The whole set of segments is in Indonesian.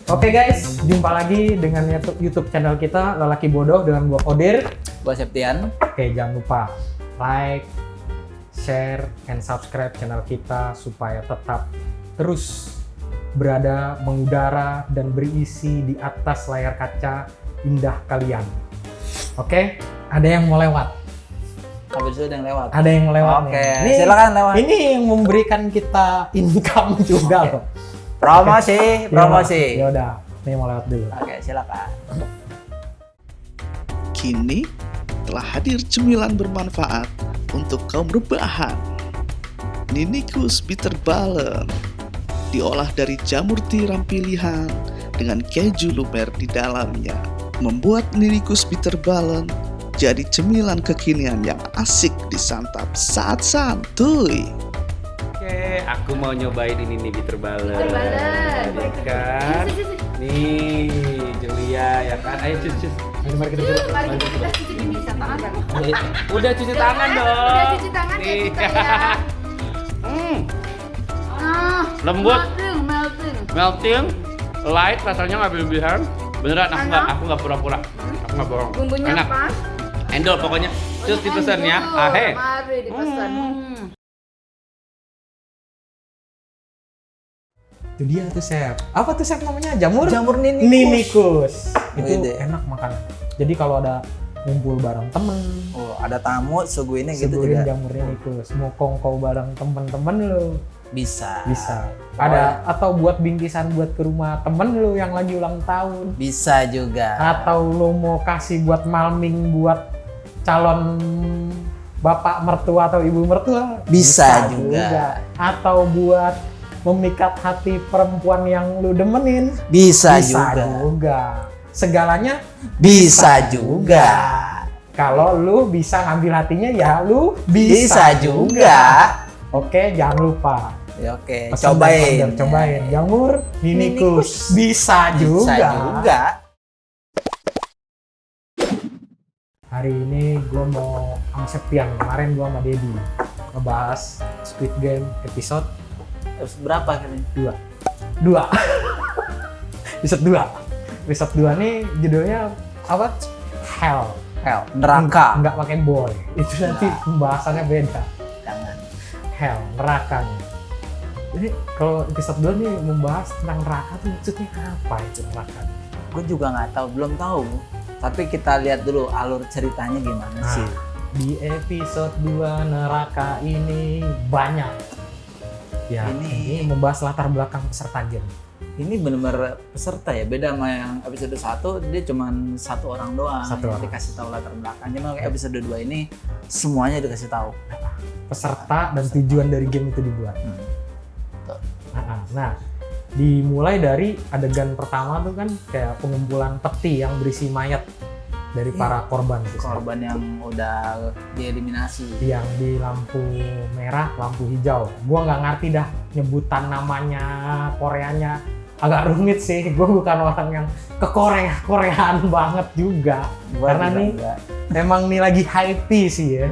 Oke guys, jumpa lagi dengan YouTube channel kita Lelaki Bodoh dengan gua Kodir. Gua Septian. Oke, jangan lupa like, share, and subscribe channel kita supaya tetap terus berada, mengudara, dan berisi di atas layar kaca indah kalian. Oke, ada yang mau lewat. Habis itu ada yang lewat. Ada yang lewat. Oke, nih. silakan lewat. Ini yang memberikan kita income juga loh. Promosi. Ya udah, nih mau lewat dulu. Oke, silakan. Kini telah hadir cemilan bermanfaat untuk kaum rebahan. Ninikus Bitter Ballen diolah dari jamur tiram pilihan dengan keju lumer di dalamnya, membuat Ninikus Bitter Ballen jadi cemilan kekinian yang asik disantap saat santuy. Oke, aku mau nyobain ini nih Bitter Ballen. Bitter Ballen. Ya kan? Nih, Julia ya kan? Ayo cus. Mari kita coba. Mari kita cuci ini bisa tangan kan? Udah cuci tangan dong. Udah cuci tangan ya kita ya. Lembut, Melting. light, rasanya nggak berlebihan. Beneran, aku nggak pura-pura. Aku nggak bohong. Bumbunya Enak. pas. Endol pokoknya. Terus dipesan ya. Endol. Ahe. Mari dipesan. Itu dia tuh Chef. Apa tuh Chef namanya? Jamur Ninikus. Ninikus. Itu Wede. enak makan. Jadi kalau ada ngumpul bareng temen, Oh, ada tamu suguhinnya gitu suguhin juga. jamur Ninikus. Mau kongkow bareng temen-temen lu Bisa. bisa. Ada atau buat bingkisan buat ke rumah temen lu yang lagi ulang tahun. Bisa juga. Atau lu mau kasih buat malming buat calon bapak mertua atau ibu mertua. Bisa juga. Atau buat memikat hati perempuan yang lu demenin. Bisa juga. juga. Segalanya Bisa juga. kalau lu bisa ngambil hatinya ya lu Bisa juga. Oke, jangan lupa Ya, oke, pesan dan cobain. order, cobain jamur Ninikus. Bisa juga. Bisa juga. Hari ini gue mau sama Septian, kemarin gue sama Dedi ngebahas Squid Game episode Terus berapa kali? 2 episode 2 nih judulnya apa? Hell. Neraka. Nggak pakai boy, itu nanti pembahasannya beda. Jangan. Hell, neraka nih. Jadi kalau episode 2 nih membahas tentang neraka tuh maksudnya apa itu neraka? Gue juga nggak tahu, belum tahu. Tapi kita lihat dulu alur ceritanya gimana Nah, sih. di episode 2 neraka ini banyak. Ya, ini membahas latar belakang peserta game. Ini benar-benar peserta ya, beda sama yang episode 1 dia cuma satu orang doang Satu yang orang. dikasih tahu latar belakang. Cuma episode 2 ini semuanya dikasih tahu. Peserta dan tujuan dari game itu dibuat. Betul. Nah, dimulai dari adegan pertama tuh kan kayak pengumpulan peti yang berisi mayat dari para korban. Korban yang udah dieliminasi. Yang di lampu merah, lampu hijau. Gua nggak ngerti dah nyebutan namanya Koreanya, agak rumit sih. Gua bukan orang yang ke Koreaan banget juga. Gua Karena juga nih enggak. emang nih lagi hype sih ya.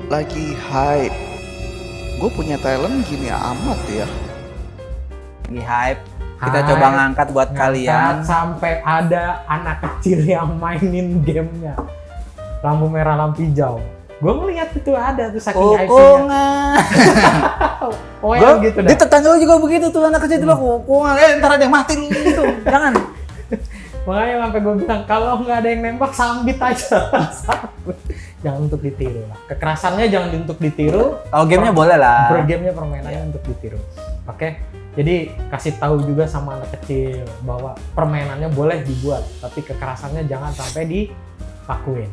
Lagi hype. Gue punya talent gini amat ya. Lagi hype. Kita Hype. coba ngangkat buat Ngangkat kalian. sampai ada anak kecil yang mainin gamenya lampu merah lampu hijau. Gue ngeliat itu ada tuh saking hype-nya. Kokongan. Oh yang gitu Di dah. tetangga lu juga begitu tuh, anak kecil bilang kokongan. Ntar ada yang mati lu gitu. Jangan. Makanya sampai gue bilang kalau nggak ada yang nembak sambit aja. Jangan untuk ditiru lah. Kekerasannya jangan untuk ditiru. Kalau gamenya boleh lah. Gamenya permainannya untuk ditiru. Oke. Jadi kasih tahu juga sama anak kecil bahwa permainannya boleh dibuat, tapi kekerasannya jangan sampai dilakuin.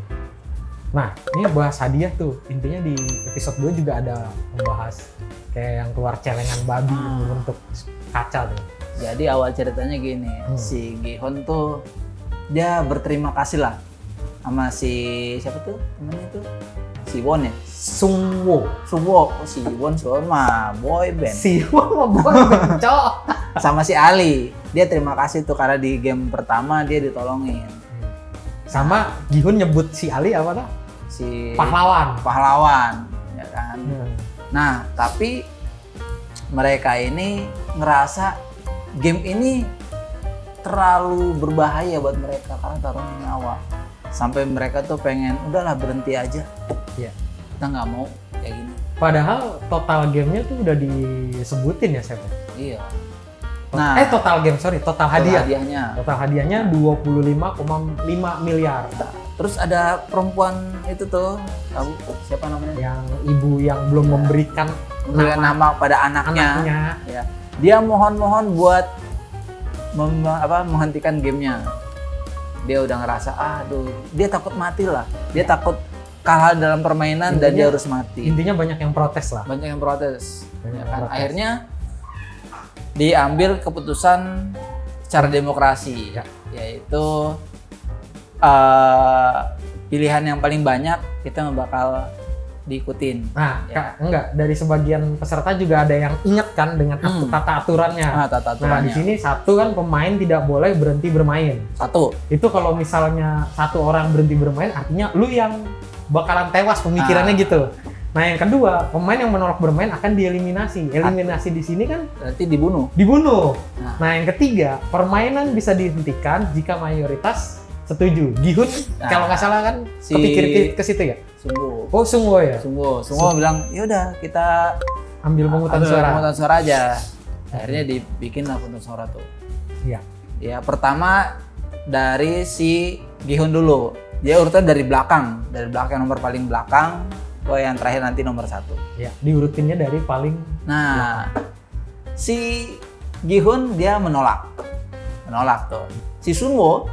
Nah, ini bahas hadiah tuh. Intinya di episode 2 juga ada membahas kayak yang keluar celengan babi yang berbentuk kaca tuh. Jadi awal ceritanya gini, si Gihon tuh dia berterima kasih lah sama si siapa tuh temennya tuh, si Won ya, Sungwo. Suwo, oh, si Won mah boy band, Siwa mau boy cowok. sama si Ali. Dia terima kasih tuh karena di game pertama dia ditolongin. Sama Gi-hun nyebut si Ali apa tuh? Si Pahlawan. ya kan. Nah, tapi mereka ini ngerasa game ini terlalu berbahaya buat mereka karena taruhan nyawa. Sampai mereka tuh pengen, udahlah berhenti aja. Iya. Kita nggak mau kayak gini. Padahal total gamenya tuh udah disebutin ya, Chef. Iya. Total hadiah. Hadiahnya. Total hadiahnya 25,5 miliar. Terus ada perempuan itu tuh, tahu siapa namanya? Yang ibu yang belum memberikan Nama pada anaknya. Ya. Dia mohon-mohon buat menghentikan gamenya. Dia udah ngerasa, aduh, dia takut mati lah. Dia takut kalah dalam permainan dan dia harus mati. Intinya banyak yang protes lah. Banyak yang protes. Banyak Ya yang kan? protes. Akhirnya diambil keputusan secara demokrasi, Ya. yaitu pilihan yang paling banyak kita nggak bakal diikutin. Nah, Ya. enggak, dari sebagian peserta juga ada yang ingat kan dengan tata aturannya. Tata Nah, di aturannya. sini satu kan pemain tidak boleh berhenti bermain. Satu. Itu kalau misalnya satu orang berhenti bermain, artinya lu yang bakalan tewas pemikirannya gitu. Nah, yang kedua, pemain yang menolak bermain akan dieliminasi. Eliminasi di sini kan Berarti dibunuh. dibunuh. Nah. Nah, yang ketiga, permainan bisa dihentikan jika mayoritas setuju. Gi-hun kalau nggak salah kan si- kepikir ke situ ya. Sungguh. Oh, Sungwo ya. Sungguh bilang, yaudah kita Ambil pemungutan suara. pemungutan suara aja. Akhirnya dibikin lah pemungutan suara tuh. Iya. Ya, pertama dari si Gi-hun dulu. Dia urutan dari belakang nomor paling belakang. Yang terakhir nanti nomor 1. Ya, diurutinnya dari paling Nah, si Gi-hun dia menolak tuh. Si Sunwo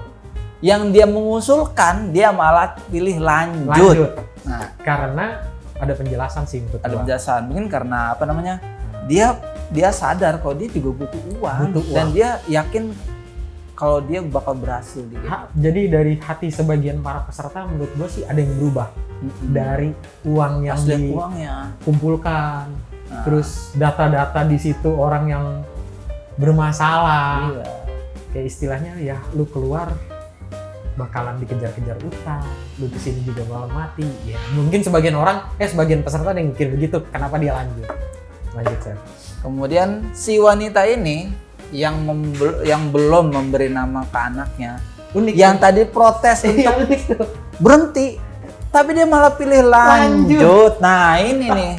yang dia mengusulkan dia malah pilih lanjut. lanjut. Nah, Karena ada penjelasan sih menurut ada gua. penjelasan mungkin karena dia sadar kalau dia juga butuh uang, Butuh uang. dan dia yakin kalau dia bakal berhasil di game. Jadi dari hati sebagian para peserta menurut gue sih ada yang berubah dari uang yang Pas lihat uangnya. dikumpulkan, Nah. terus data-data di situ orang yang bermasalah, Iya. kayak istilahnya ya lu keluar bakalan dikejar-kejar utang, lu kesini juga bakal mati. Ya mungkin sebagian peserta ada yang mikir begitu, kenapa dia lanjut Chef. Kemudian si wanita ini yang belum memberi nama ke anaknya, Unik. yang tadi protes Iya, untuk unik tuh. berhenti, tapi dia malah pilih lanjut. Nah ini nih,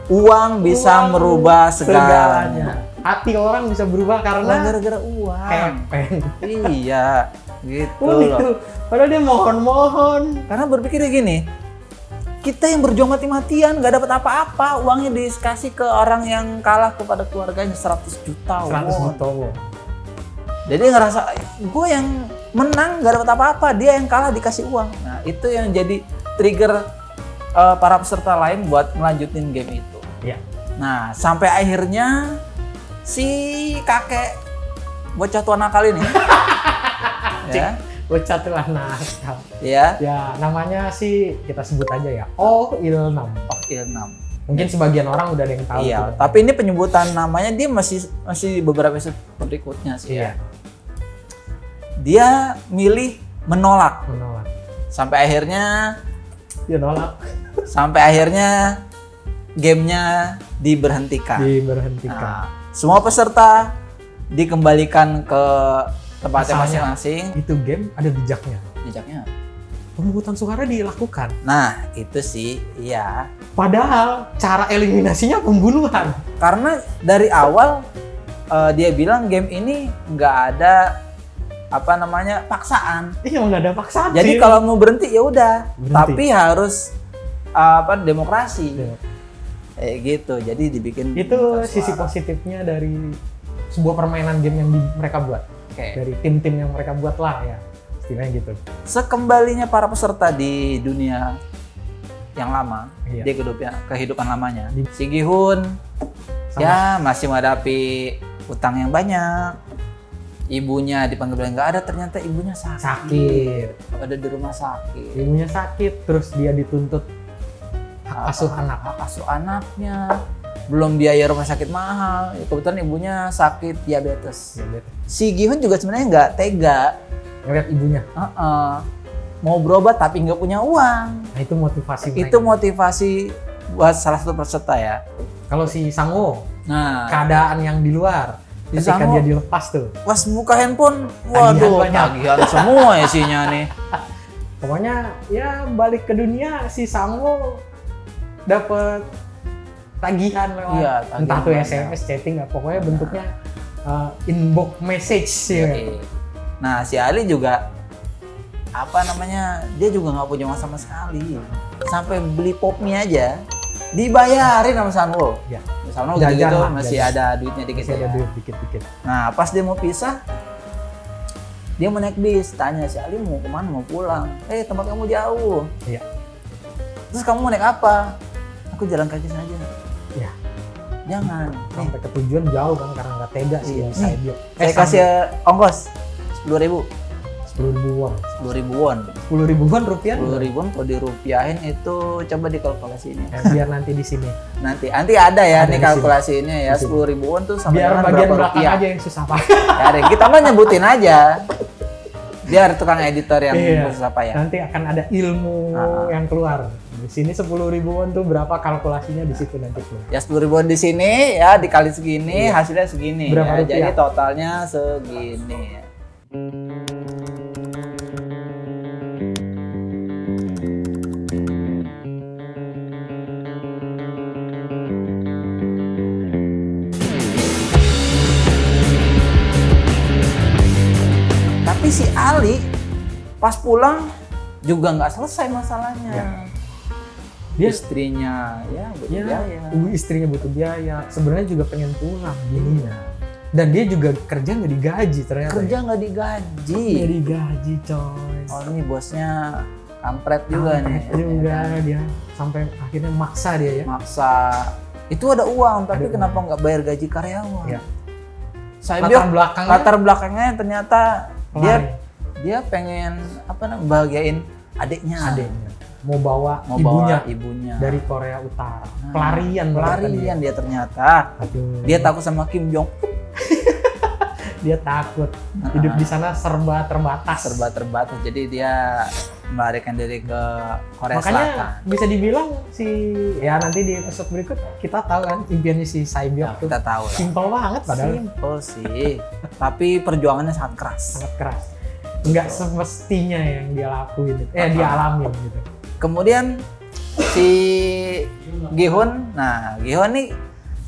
uang bisa Uang merubah segalanya. Hati orang bisa berubah Uang karena gara-gara uang. kepeng. Iya, gitu Unik loh. tuh. Padahal dia mohon-mohon. Karena berpikirnya gini, kita yang berjuang mati-matian nggak dapat apa-apa, uangnya dikasih ke orang yang kalah kepada keluarganya 100 juta. 100 won. juta won. Jadi ngerasa gue yang menang nggak dapat apa-apa, dia yang kalah dikasih uang. Nah itu yang jadi trigger para peserta lain buat ngelanjutin game itu. Iya. Nah sampai akhirnya si kakek bocah tua nakal ini, ya, Bocah telah nakal. ya, Ya, namanya sih kita sebut aja ya. Oh Ilnam. oh Ilnam. Mungkin sebagian orang udah ada yang tahu. Iya, tuh. tapi ini penyebutan namanya dia masih beberapa episode berikutnya sih. Iya. Ya. Dia milih menolak Menolak. sampai akhirnya Dia nolak. gamenya diberhentikan. Diberhentikan. Nah, semua peserta dikembalikan ke tempatnya Asalnya. masing-masing. Itu game ada jejaknya. Jejaknya. Pemungutan suara dilakukan. Nah, itu sih, iya. Padahal cara eliminasinya pembunuhan. Karena dari awal dia bilang game ini nggak ada paksaan. Iya, nggak ada paksaan. Jadi sih. kalau mau berhenti ya udah, Berhenti. tapi harus demokrasi. Iya. Gitu. Jadi dibikin Itu pemungutan sisi suara. positifnya dari sebuah permainan game yang mereka buat. Oke. Dari tim-tim yang mereka buat lah ya. Istilahnya gitu. Sekembalinya para peserta di dunia yang lama, Iya. dia kehidupan lamanya. Di- Si Gi-hun Sama. ya masih menghadapi utang yang banyak. Ibunya dipanggil bilang nggak ada, ternyata ibunya Sakit. Ada di rumah sakit. Ibunya sakit, terus dia dituntut hak asuh anak. Hak asuh anaknya. Belum biaya rumah sakit mahal. Kebetulan ibunya sakit diabetes. Ya, bete. Si Gi-hun juga sebenarnya nggak tega. Ngeliat ibunya. mau berobat tapi nggak punya uang. Nah, itu motivasi mereka. Itu motivasi buat salah satu peserta ya. Kalau si Sango, Nah, keadaan yang di luar Si ketika Sango- dia dilepas tuh. pas buka handphone, waduh, banyak. tagihan semua isinya nih. Pokoknya ya balik ke dunia si Sango dapet tagihan lewat Iya, tagihan entah tuh banyak. SMS, chatting, pokoknya bentuknya inbox message ya. Oke. Nah, si Ali juga apa namanya? Dia juga nggak punya uang sama sekali. Sampai beli pop mie aja dibayarin sama Sanwo. Ya. Sanwo Jajan gitu lah, masih jajan. ada duitnya dikit Masih ada ya. duit dikit-dikit. Nah, pas dia mau pisah, dia mau naik bis, tanya si Ali mau kemana, mau pulang. Tempat kamu jauh. Iya. Terus kamu mau naik apa? Aku jalan kaki saja. Ya. Jangan. Nih, Sampai ke tujuan jauh kan karena nggak tega sih Iya. ya saya dia. saya kasih ongkos 10.000. 10.000 won. 10.000 won. 10.000 won rupiah. 10.000 won kalau dirupiahin itu coba dikalkulasiin. Biar nanti di sini. Nanti ada ya Ada nih di kalkulasinya ya. Di sini. 10.000 won tuh sama Biar dengan bagian berapa belakang rupiah? aja yang susah pak. Ya, deh, kita mah nyebutin aja. Biar tukang editor yang Iya. susah payah. Nanti akan ada ilmu yang keluar. Di sini 10.000 won tuh berapa kalkulasinya di situ nanti keluar. Ya 10.000 won di sini ya dikali segini hasilnya segini. Berapa Ya, rupiah? jadi totalnya segini. Ya. Tapi si Ali pas pulang juga nggak selesai masalahnya. Ya. Dia Istrinya ya butuh ya, biaya. istrinya butuh biaya. Sebenarnya juga pengen pulang bininya. Dan dia juga kerja nggak digaji ternyata. Kerja nggak digaji. Nggak digaji coy. Oh ini bosnya kampret juga nih. Juga dia sampai akhirnya maksa dia ya. Maksa. Itu ada uang tapi Ada kenapa nggak bayar gaji karyawan? Ya. Saya Latar belakangnya latar belakangnya ternyata dia pelari. dia pengen bahagiain adiknya. Adiknya mau bawa Mau ibunya bawa ibunya dari Korea Utara. Nah, Pelarian pelarian dia ternyata. Aduh. Dia takut sama Kim Jong Dia takut hidup di sana serba terbatas. serba terbatas jadi dia melarikan diri ke Korea Makanya Selatan. bisa dibilang si ya nanti di episode berikut kita tahu kan impiannya si Saibyok Nah, tuh kita tahu lah. simple banget padahal Simple sih, tapi perjuangannya sangat keras. sangat keras. Nggak semestinya yang dia lakuin, dia alamin gitu. Kemudian si Gihun, nah Gihun nih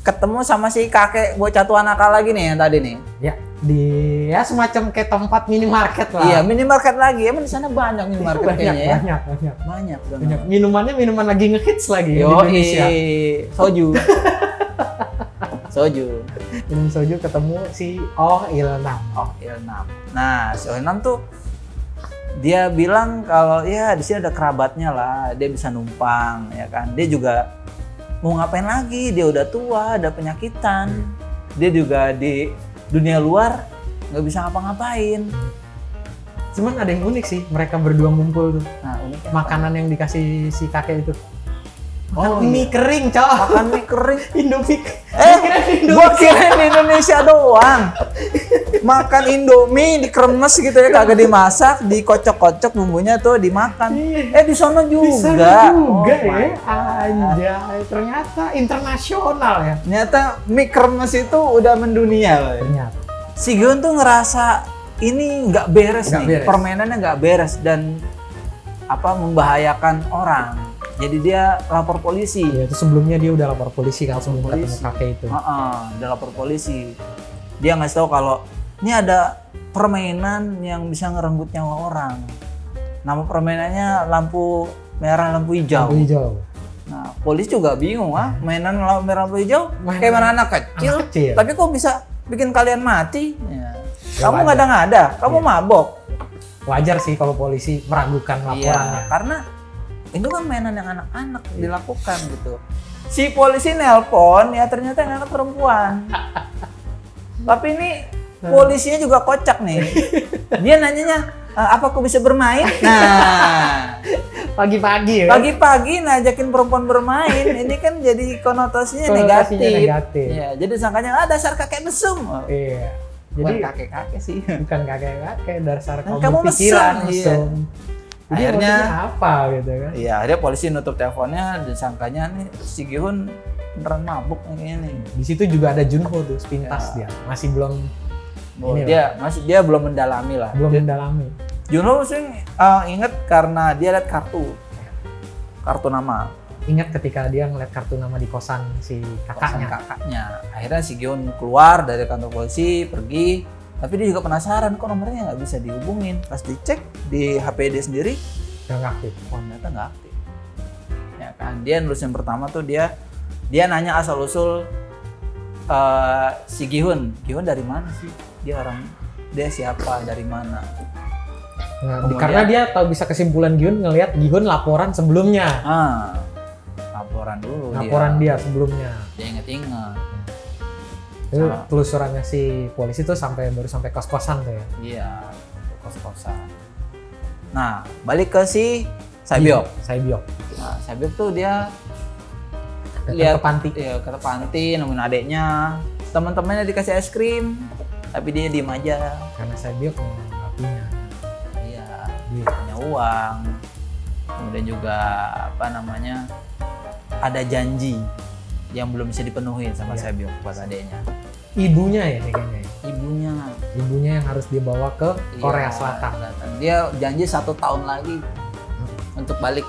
ketemu sama si kakek bocah tua nakal lagi nih yang tadi nih. Ya di ya semacam kayak tempat minimarket lah. Iya minimarket lagi, emang di sana banyak minimarket banyak, kayaknya ya. banyak. Banyak. Minumannya minuman lagi ngehits lagi di Yo, Indonesia. soju. Soju. Minum soju ketemu si Oh Ilnam. Oh, Ilnam. Nah, si Ilnam tuh dia bilang kalau ya di sini ada kerabatnya lah, dia bisa numpang ya kan. Dia juga mau ngapain lagi? Dia udah tua, ada penyakitan. Dia juga di dunia luar nggak bisa ngapa-ngapain. Cuman ada yang unik sih, mereka berdua ngumpul tuh. Nah, uniknya Makanan yang dikasih si kakek itu. Oh, Makan mie kering, coy. makan mie kering. Indomie. Gua kira di Indonesia doang. Makan Indomie dikremes gitu ya, kagak dimasak, dikocok-kocok bumbunya tuh dimakan. Di sono juga. Bisa juga Oh ya. my. Anjay, ternyata internasional ya. Ternyata mie kremes itu udah mendunia loh. Ya. Ternyata. Si Gion tuh ngerasa ini nggak beres Nggak nih, beres. permainannya nggak beres dan membahayakan orang. Jadi dia lapor polisi. Ya, itu sebelumnya dia udah lapor polisi kan sebelum ketemu Polisi. kakek itu. Dia lapor polisi. Dia ngasih tahu kalau ini ada permainan yang bisa ngerenggut nyawa orang. Nama permainannya lampu merah, lampu hijau. Lampu hijau. Nah, polisi juga bingung mainan lampu merah, lampu hijau Mainan kayak mana anak kecil, anak kecil. tapi kok bisa bikin kalian mati? Ya. Ya, Kamu wajar. ngada-ngada, kamu Iya. mabok. Wajar sih kalau polisi meragukan laporannya. Iya, karena itu kan mainan yang anak-anak dilakukan gitu. Si polisi nelpon, ya ternyata yang anak perempuan. Tapi ini polisinya juga kocak nih. Dia nanyanya, apa aku bisa bermain? Nah, Pagi-pagi ya. pagi-pagi ngajakin perempuan bermain, ini kan jadi konotasinya Konotasinya negatif. negatif. Ya, jadi sangkanya dasar kakek mesum. Oh, Iya. bukan Jadi kakek-kakek sih. bukan kakek-kakek dasar Nah, kamu kamu pikiran mesum, iya. mesum. Jadi Akhirnya maksudnya apa gitu kan? iya, akhirnya polisi nutup teleponnya dan sangkanya nih si Gi-hun beneran mabuk nih kayaknya nih. Di situ juga ada Junho tuh sepintas dia. Masih belum Dia belum mendalami lah. mendalami. Junho sih inget karena dia lihat kartu nama Ingat ketika dia ngeliat kartu nama di kosan si kosan kakaknya. kakaknya. Akhirnya si Gi-hun keluar dari kantor polisi, pergi. Tapi dia juga penasaran kok nomornya nggak bisa dihubungin. Pas dicek di HP dia sendiri, Yang nggak aktif. oh ternyata nggak aktif. Ya kan, dia nulis yang pertama tuh dia nanya asal usul si Gi-hun dari mana sih? Dia siapa, dari mana? Nah, Kemudian- karena dia tahu bisa kesimpulan Gi-hun ngelihat Gi-hun laporan sebelumnya. Laporan dulu Laporan dia sebelumnya. Dia inget-inget. Itu Sama. telusurannya si polisi tuh baru sampai kos-kosan tuh ya. Iya, kos-kosan. Nah, balik ke si Sae-byok. Sae-byok. Nah, Sae-byok tuh dia Datang ke panti. Iya, ke panti nemuin adeknya. Teman-temannya dikasih es krim, tapi dia diem aja. Karena Sae-byok nggak punya Iya, duit. punya uang. Kemudian juga ada janji yang belum bisa dipenuhi sama Iya. Sae-byok buat adeknya. Ibunya ya kayaknya. Ibunya Yang harus dibawa ke Korea Iya, Selatan. Dia janji 1 tahun lagi untuk balik,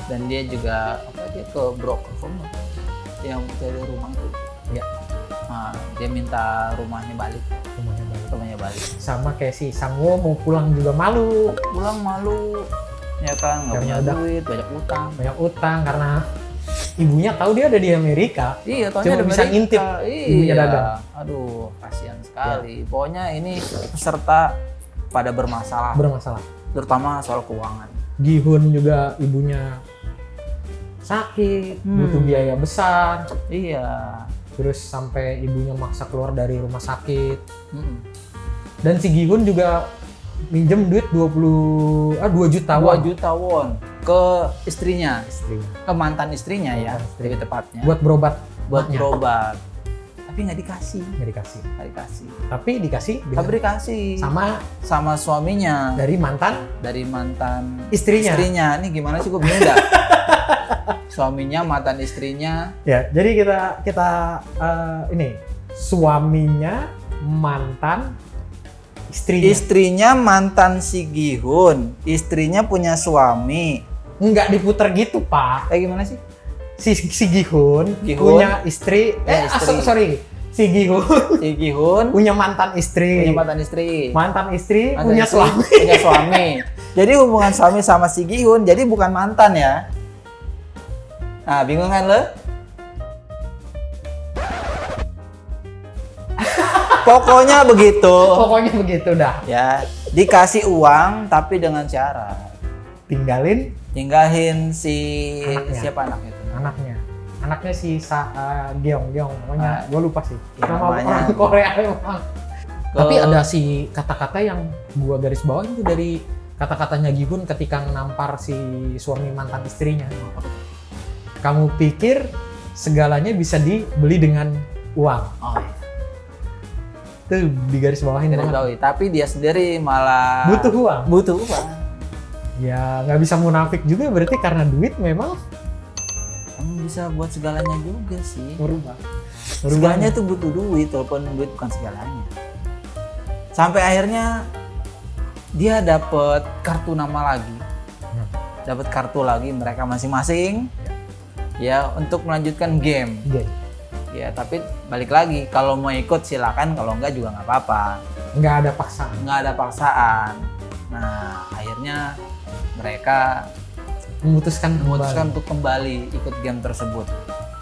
dan dia juga dia ke broker home yang cari rumah itu. Iya. Nah, dia minta rumahnya balik. Rumahnya balik. Sama kayak si Sang-woo mau pulang juga malu. Pulang malu, ya kan, nggak punya Karena ada- duit, banyak utang. Banyak utang karena ibunya tahu dia ada di Amerika. Iya, Cuma taunya ada bisa Amerika. ngintip ibunya Iya. dagang. Aduh, kasihan sekali. Pokoknya ini peserta pada bermasalah, Bermasalah. terutama soal keuangan. Gi-hun juga ibunya sakit, butuh biaya besar. Iya. Terus sampai ibunya maksa keluar dari rumah sakit. Mm-mm. Dan si Gi-hun juga minjem duit 2 juta 2 won. juta won ke istrinya, Istrinya. ke mantan istrinya ya, Mantan istri. lebih tepatnya. Buat berobat. buat maknya. berobat. Tapi nggak dikasih, Nggak dikasih. nggak dikasih. Tapi dikasih dengan- Tapi dikasih sama suaminya dari mantan dari mantan istrinya. Ini gimana sih, gue bingung dah. Suaminya, mantan istrinya. Ya, jadi kita ini suaminya mantan istrinya. Istrinya mantan si Gi-hun, istrinya punya suami. Nggak diputer gitu, Pak. Kayak gimana sih? Si Gi-hun Gi-hun punya istri. istri. Sorry. Si Gi-hun Si Gi-hun punya mantan istri. punya mantan istri. Mantan istri Mantan punya istri suami. punya suami. Jadi hubungan suami sama si Gi-hun, jadi bukan mantan ya. Nah, bingung kan lo? Pokoknya begitu. Pokoknya begitu dah. Ya, dikasih uang tapi dengan syarat Tinggalin si Anaknya. siapa anaknya itu? anaknya si Geong pokoknya gue lupa sih ya, nama namanya. orang Korea emang. Tapi ada si kata-kata yang gua garis bawain itu dari kata-katanya Gi-hun ketika nampar si suami mantan istrinya. Kamu pikir segalanya bisa dibeli dengan uang? Oh, iya. Itu digaris bawahin Garis banget. bawahi. Tapi dia sendiri malah Butuh uang. butuh uang. Ya nggak bisa munafik juga berarti karena duit memang Kamu bisa buat segalanya juga sih. merubah. Segalanya tuh butuh duit, walaupun duit bukan segalanya. Sampai akhirnya dia dapat kartu nama lagi, dapat kartu lagi mereka masing-masing, ya untuk melanjutkan game. Oke. Ya tapi balik lagi, kalau mau ikut silakan, kalau enggak juga nggak apa-apa, Nggak ada paksaan. nggak ada paksaan. Nah akhirnya mereka Memutuskan untuk kembali ikut game tersebut.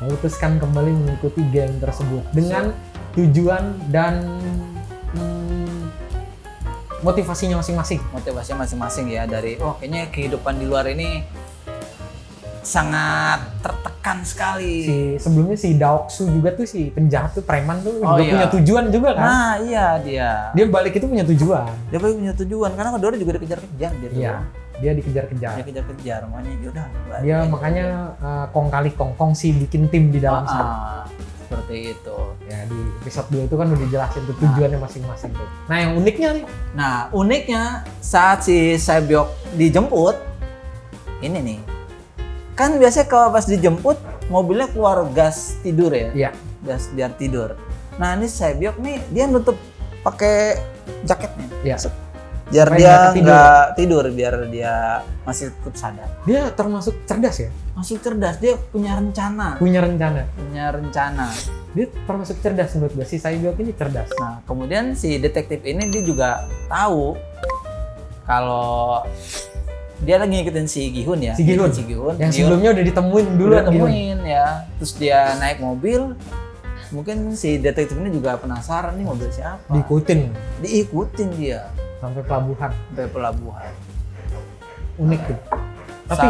memutuskan kembali mengikuti game tersebut dengan tujuan dan motivasinya masing-masing. Motivasinya masing-masing ya, dari kayaknya kehidupan di luar ini sangat tertekan sekali. Sebelumnya si Daoksu juga tuh si penjahat tuh preman tuh Oh, juga iya. punya tujuan juga kan. Nah iya dia Dia balik itu punya tujuan. punya tujuan karena kedua juga dikejar-kejar dia tuh. Iya. Dia dikejar-kejar. Dia kejar-kejar, makanya yaudah. Dia makanya kong kali kongkong sih bikin tim di dalam sana. Seperti itu. Ya di episode 2 itu kan udah dijelasin tuh tujuannya masing-masing tuh. Nah yang uniknya nih Nah uniknya saat si Sae-byok dijemput, ini nih. Kan biasanya kalau pas dijemput mobilnya keluar gas tidur ya. Iya. Gas biar tidur. Nah, ini Saebyok nih dia nutup pakai jaketnya. Iya. Biar Supaya dia nggak nggak tidur, biar dia masih tetap sadar. Dia termasuk cerdas ya, Masih cerdas, dia punya rencana. punya rencana. Punya rencana. Dia termasuk cerdas menurut gue. Si Saebyok ini cerdas. Nah, kemudian si detektif ini dia juga tahu kalau dia lagi ngikutin si Gi-hun ya. Si Gi-hun. Si Gi-hun. Yang Gi-hun sebelumnya udah ditemuin dulu udah temuin ya. Terus dia naik mobil. Mungkin si detektif ini juga penasaran nih mobil siapa. diikutin Diikutin dia sampai pelabuhan. sampai pelabuhan. Unik tuh. Tapi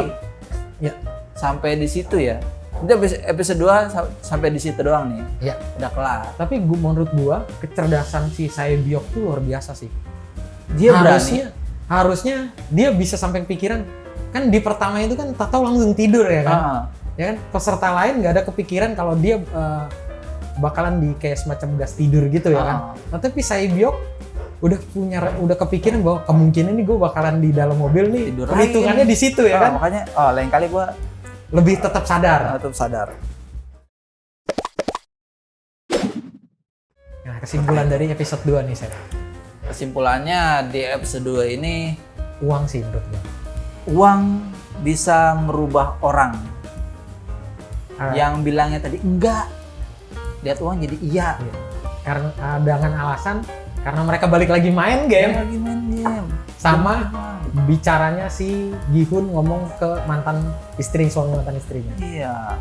ya Sampai di situ ya. Itu episode 2 sampai di situ doang nih. ya. Udah kelar. Tapi menurut gua kecerdasan si Saebyok tuh luar biasa sih. Dia harusnya dia bisa sampai pikiran kan di pertama itu kan Tatao langsung tidur ya kan. berani. Ya kan peserta lain nggak ada kepikiran kalau dia bakalan di kayak semacam gas tidur gitu ya kan. Nah, tapi Saebyok udah kepikiran bahwa kemungkinan nih gue bakalan di dalam mobil nih. Tidur Perhitungannya lagi. di situ ya kan. Makanya lain kali gua Lebih tetap sadar. tetap sadar. Nah, kesimpulan dari episode 2 nih saya. Kesimpulannya di episode 2 ini Uang sih menurut gue. uang bisa merubah orang. Ah, Yang bilangnya tadi enggak, lihat uang jadi iya. iya. Karena dengan alasan karena mereka balik lagi main game. Lagi main game. Sama bicaranya si Gi-hun ngomong ke suami mantan istrinya. Iya,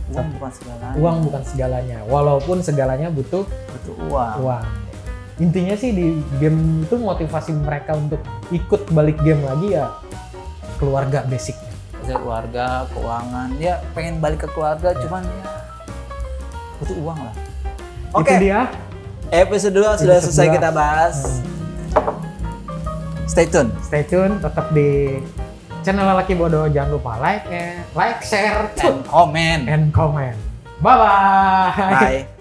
uang bukan segalanya. Uang bukan segalanya, walaupun segalanya butuh butuh uang. uang. Intinya sih di game itu motivasi mereka untuk ikut balik game lagi ya keluarga basicnya. Ada keluarga, keuangan, dia pengen balik ke keluarga, cuman ya butuh uang lah. Itu dia. Episode 2 sudah Episode selesai 2. kita bahas. Stay tune. Stay tune, tetap di channel Lelaki Bodoh. Jangan lupa like, share, And comment. and comment. Bye-bye. Bye.